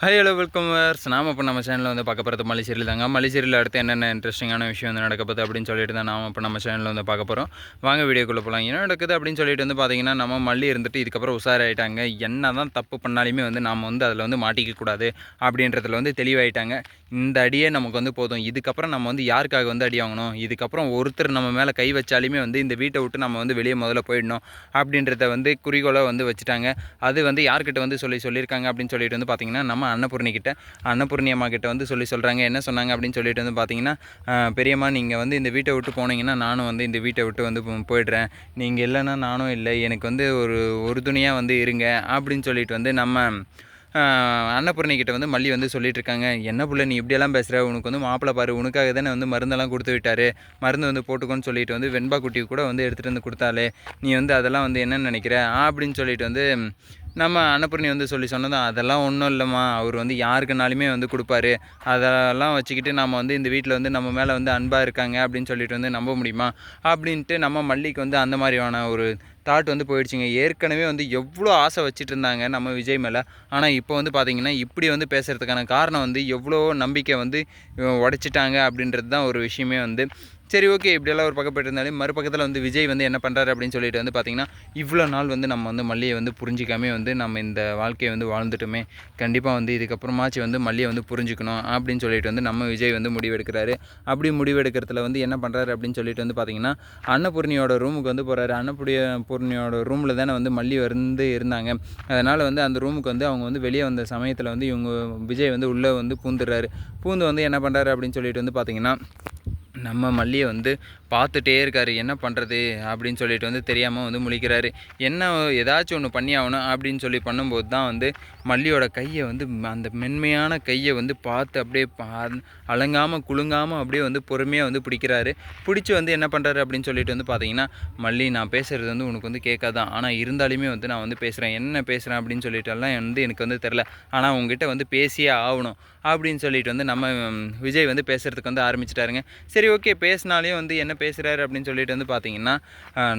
Hi hello வெல்கமர்ஸ். நாம் இப்போ நம்ம சேனலில் வந்து பார்க்க போகிறது மல்லி சீரியல் தாங்க. மல்லி சீரியல் அடுத்து என்னென்ன இன்ட்ரெஸ்டிங்கான விஷயம் வந்து நடக்க போகுது அப்படின்னு சொல்லிட்டு தான் நாம் இப்போ நம்ம சேனலில் வந்து பார்க்க போகிறோம். வாங்க வீடியோக்குள்ளே போகலாம். என்ன நடக்குது அப்படின்னு சொல்லிட்டு வந்து பார்த்தீங்கன்னா, நம்ம மல்லி இருந்துட்டு இதுக்கப்புறம் உஷாராயிட்டாங்க. என்ன தான் தப்பு பண்ணாலுமே வந்து நாம் வந்து அதில் வந்து மாட்டிக்க கூடாது அப்படின்றதுல வந்து தெளிவாயிட்டாங்க. இந்த அடியே நமக்கு வந்து போதும். இதுக்கப்புறம் நம்ம வந்து யாருக்காக வந்து அடி வாங்கணும், இதுக்கப்புறம் ஒருத்தர் நம்ம மேலே கை வச்சாலுமே வந்து இந்த வீட்டை விட்டு நம்ம வந்து வெளியே முதல்ல போயிடணும் அப்படின்றத வந்து குறிக்கோளாக வந்து வச்சுட்டாங்க. அது வந்து யார்கிட்ட வந்து சொல்லியிருக்காங்க அப்படின்னு சொல்லிட்டு வந்து பார்த்தீங்கன்னா, நம்ம அன்னபூர்ணி அம்மா கிட்ட வந்து சொல்கிறாங்க. என்ன சொன்னாங்க அப்படின்னு சொல்லிட்டு வந்து பார்த்தீங்கன்னா, பெரியம்மா நீங்கள் வந்து இந்த வீட்டை விட்டு போனீங்கன்னா நானும் வந்து இந்த வீட்டை விட்டு வந்து போயிடுறேன். நீங்கள் இல்லைன்னா நானும் இல்லை. எனக்கு வந்து ஒரு துணியாக வந்து இருங்க அப்படின்னு சொல்லிட்டு வந்து நம்ம அன்னபூர்ணி கிட்ட வந்து மல்லி வந்து சொல்லிட்டு இருக்காங்க. என்ன புள்ள நீ இப்படியெல்லாம் பேசுகிற, உனக்கு வந்து மாப்பிள்ளை பாரு, உனக்காக தானே வந்து மருந்தெல்லாம் கொடுத்து விட்டார், மருந்து வந்து போட்டுக்கோன்னு சொல்லிட்டு வந்து வெண்பா குட்டி கூட வந்து எடுத்துகிட்டு வந்து கொடுத்தாலே, நீ வந்து அதெல்லாம் வந்து என்னென்னு நினைக்கிற அப்படின்னு சொல்லிட்டு வந்து நம்ம அன்னபூர்ணி வந்து சொன்னதும், அதெல்லாம் ஒன்றும் இல்லைம்மா, அவர் வந்து யாருக்குனாலுமே வந்து கொடுப்பாரு, அதெல்லாம் வச்சுக்கிட்டு நம்ம வந்து இந்த வீட்டில் வந்து நம்ம மேலே வந்து அன்பாக இருக்காங்க அப்படின்னு சொல்லிட்டு வந்து நம்ப முடியுமா அப்படின்ட்டு நம்ம மல்லிக்கு வந்து அந்த மாதிரியான ஒரு தாட் வந்து போயிடுச்சுங்க. ஏற்கனவே வந்து எவ்வளோ ஆசை வச்சுட்டு இருந்தாங்க நம்ம விஜய் மேலே. ஆனால் இப்போ வந்து பார்த்திங்கன்னா இப்படி வந்து பேசுகிறதுக்கான காரணம் வந்து எவ்வளோ நம்பிக்கை வந்து உடைச்சிட்டாங்க அப்படின்றது தான் ஒரு விஷயமே வந்து. சரி ஓகே, இப்படியெல்லாம் ஒரு பக்கம் போய்ட்டு இருந்தாலும் மறுபக்கத்தில் வந்து விஜய் வந்து என்ன பண்ணுறாரு அப்படின்னு சொல்லிட்டு வந்து பார்த்திங்கன்னா, இவ்வளோ நாள் வந்து நம்ம வந்து மல்லியை வந்து புரிஞ்சிக்காமே வந்து நம்ம இந்த வாழ்க்கையை வந்து வாழ்ந்துட்டுமே, கண்டிப்பாக வந்து இதுக்கப்புறமாச்சு வந்து மல்லியை வந்து புரிஞ்சுக்கணும் அப்படின்னு சொல்லிட்டு வந்து நம்ம விஜய் வந்து முடிவெடுக்கிறாரு. அப்படி முடிவெடுக்கிறதுல வந்து என்ன பண்ணுறாரு அப்படின்னு சொல்லிட்டு வந்து பார்த்திங்கன்னா, அன்னபூர்ணியோட ரூமுக்கு வந்து போகிறாரு. அன்னபூர்ணியோட ரூமில் தானே வந்து மல்லி வந்து இருந்தாங்க. அதனால் வந்து அந்த ரூமுக்கு வந்து அவங்க வந்து வெளியே வந்த சமயத்தில் வந்து இவங்க விஜய் வந்து உள்ளே வந்து பூந்து வந்து என்ன பண்ணுறாரு அப்படின்னு சொல்லிட்டு வந்து பார்த்திங்கன்னா, நம்ம மல்லியை வந்து பார்த்துட்டே இருக்கார். என்ன பண்ணுறது அப்படின்னு சொல்லிட்டு வந்து தெரியாமல் வந்து முழிக்கிறாரு. என்ன ஏதாச்சும் ஒன்று பண்ணி ஆகணும் அப்படின்னு சொல்லி பண்ணும்போது தான் வந்து மல்லியோட கையை வந்து அந்த மென்மையான கையை வந்து பார்த்து அப்படியே அலங்காமல் குலுங்காமல் அப்படியே வந்து பொறுமையாக வந்து பிடிக்கிறாரு. பிடிச்சி வந்து என்ன பண்ணுறாரு அப்படின்னு சொல்லிட்டு வந்து பார்த்தீங்கன்னா, மல்லி நான் பேசுகிறது வந்து உனக்கு வந்து கேட்காதான், ஆனால் இருந்தாலுமே வந்து நான் வந்து பேசுகிறேன், என்ன பேசுகிறேன் அப்படின்னு சொல்லிட்டுலாம் வந்து எனக்கு வந்து தெரில, ஆனால் உங்ககிட்ட வந்து பேசியே ஆகணும் அப்படின்னு சொல்லிட்டு வந்து நம்ம விஜய் வந்து பேசுகிறதுக்கு வந்து ஆரம்பிச்சிட்டாருங்க. சரி ஓகே, பேசினாலே வந்து என்ன பேசுகிறாரு அப்படின்னு சொல்லிட்டு வந்து பார்த்தீங்கன்னா,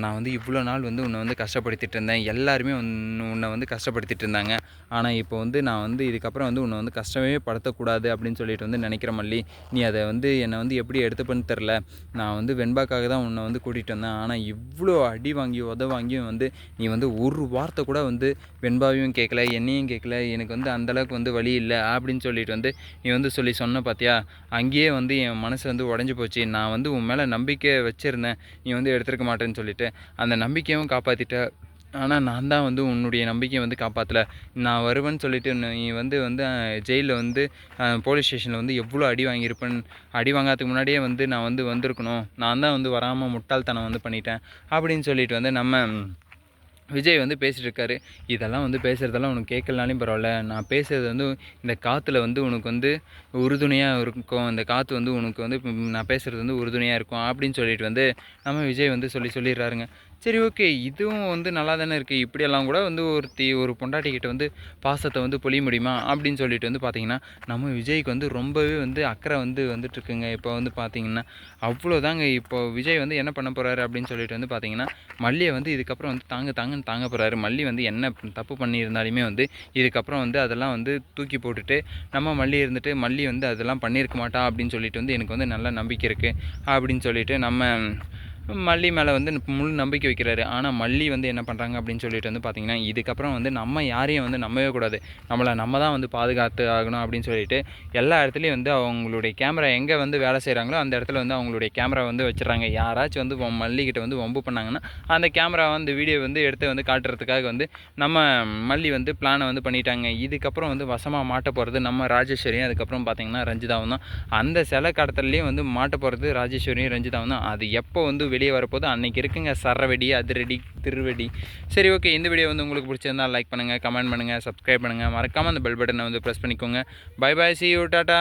நான் வந்து இவ்வளோ நாள் வந்து உன்னை வந்து கஷ்டப்படுத்திட்டு இருந்தேன், எல்லாருமே உன்னை வந்து கஷ்டப்படுத்திட்டு இருந்தாங்க, ஆனால் இப்போ வந்து நான் வந்து இதுக்கப்புறம் வந்து உன்னை வந்து கஷ்டமே படுத்தக்கூடாது அப்படின்னு சொல்லிட்டு வந்து நினைக்கிற மல்லி, நீ அதை வந்து என்னை வந்து எப்படி எடுத்துப்பன்னு தெரில, நான் வந்து வெண்பாக்காக தான் உன்னை வந்து கூட்டிகிட்டு வந்தேன், ஆனால் இவ்வளோ அடி வாங்கி வாங்கியும் வந்து நீ வந்து ஒரு வார்த்தை கூட வந்து வெண்பாவையும் கேட்கல, என்னையும் கேட்கல, எனக்கு வந்து அந்தளவுக்கு வந்து வழி இல்லை அப்படின்னு சொல்லிட்டு வந்து நீ வந்து சொன்ன பார்த்தியா, அங்கேயே வந்து என் மனசு வந்து உடஞ்சி போச்சு, நான் வந்து உன் மேலே நம்பிக்கை வச்சுருந்தேன், நீ வந்து எடுத்துருக்க மாட்டேன்னு சொல்லிட்டு அந்த நம்பிக்கையும் காப்பாற்றிட்ட, ஆனால் நான் தான் வந்து உன்னுடைய நம்பிக்கையை வந்து காப்பாற்றலை, நான் வருவேன்னு சொல்லிட்டு நீ வந்து ஜெயிலில் வந்து போலீஸ் ஸ்டேஷனில் வந்து எவ்வளோ அடி வாங்கியிருப்பேன், அடி வாங்காததுக்கு முன்னாடியே வந்து நான் வந்து வந்திருக்கணும், நான் தான் வந்து வராமல் முட்டாள்தனம் வந்து பண்ணிட்டேன் அப்படின்னு சொல்லிட்டு வந்து நம்ம விஜய் வந்து பேசிகிட்டு இருக்காரு. இதெல்லாம் வந்து பேசுகிறதெல்லாம் உனக்கு கேட்கலனாலும் பரவாயில்ல, நான் பேசுகிறது வந்து இந்த காற்றுல வந்து உனக்கு வந்து உறுதுணையாக இருக்கும், இந்த காற்று வந்து உனக்கு வந்து நான் பேசுகிறது வந்து உறுதுணையாக இருக்கும் அப்படின்னு சொல்லிட்டு வந்து நம்ம விஜய் வந்து சொல்லிடுறாருங்க. சரி ஓகே, இதுவும் வந்து நல்லா தானே இருக்குது, இப்படியெல்லாம் கூட வந்து ஒரு பொண்டாட்டிக்கிட்ட வந்து பாசத்தை வந்து பொழிய முடியுமா அப்படின்னு சொல்லிட்டு வந்து பார்த்திங்கன்னா, நம்ம விஜய்க்கு வந்து ரொம்பவே வந்து அக்கறை வந்து வந்துட்டுருக்குங்க. இப்போ வந்து பார்த்திங்கன்னா அவ்வளோதாங்க. இப்போ விஜய் வந்து என்ன பண்ண போகிறாரு அப்படின்னு சொல்லிட்டு வந்து பார்த்திங்கன்னா, மல்லியை வந்து இதுக்கப்புறம் வந்து தாங்கன்னு தாங்க போகிறாரு. மல்லி வந்து என்ன தப்பு பண்ணியிருந்தாலுமே வந்து இதுக்கப்புறம் வந்து அதெல்லாம் வந்து தூக்கி போட்டுட்டு நம்ம மல்லி இருந்துட்டு, மல்லி வந்து அதெல்லாம் பண்ணியிருக்க மாட்டா அப்படின்னு சொல்லிட்டு வந்து எனக்கு வந்து நல்ல நம்பிக்கை இருக்குது அப்படின்னு சொல்லிட்டு நம்ம மல்லி மேலே வந்து முழு நம்பிக்கை வைக்கிறாரு. ஆனால் மல்லி வந்து என்ன பண்ணுறாங்க அப்படின்னு சொல்லிட்டு வந்து பார்த்திங்கன்னா, இதுக்கப்புறம் வந்து நம்ம யாரையும் வந்து நம்பவே கூடாது, நம்ம தான் வந்து பாதுகாத்து ஆகணும் அப்படின்னு சொல்லிட்டு எல்லா இடத்துலையும் வந்து அவங்களுடைய கேமரா எங்கே வந்து வேலை செய்கிறாங்களோ அந்த இடத்துல வந்து அவங்களுடைய கேமரா வந்து வச்சுறாங்க. யாராச்சும் வந்து மல்லிக்கிட்ட வந்து வம்பு பண்ணாங்கன்னா அந்த கேமரா வந்து வீடியோ வந்து எடுத்து வந்து காட்டுறதுக்காக வந்து நம்ம மல்லி வந்து பிளானை வந்து பண்ணிட்டாங்க. இதுக்கப்புறம் வந்து வசமாக மாட்ட போகிறது நம்ம ராஜேஸ்வரியும் அதுக்கப்புறம் பார்த்திங்கன்னா ரஞ்சிதாவும் தான். அந்த சிலை கடத்தலையும் வந்து மாட்ட போகிறது ராஜேஸ்வரியும் ரஞ்சிதாவும் தான். அது எப்போ வந்து வெளியே வரப்போது அன்றைக்கி இருக்குங்க சரவெடி அதிரடி திருவெடி. சரி ஓகே, இந்த வீடியோ வந்து உங்களுக்கு பிடிச்சிருந்தால் லைக் பண்ணுங்கள், கமெண்ட் பண்ணுங்கள், சப்ஸ்கிரைப் பண்ணுங்கள், மறக்காமல் அந்த பெல் பட்டனை வந்து ப்ரெஸ் பண்ணிக்கோங்க. Bye bye, see you, tata.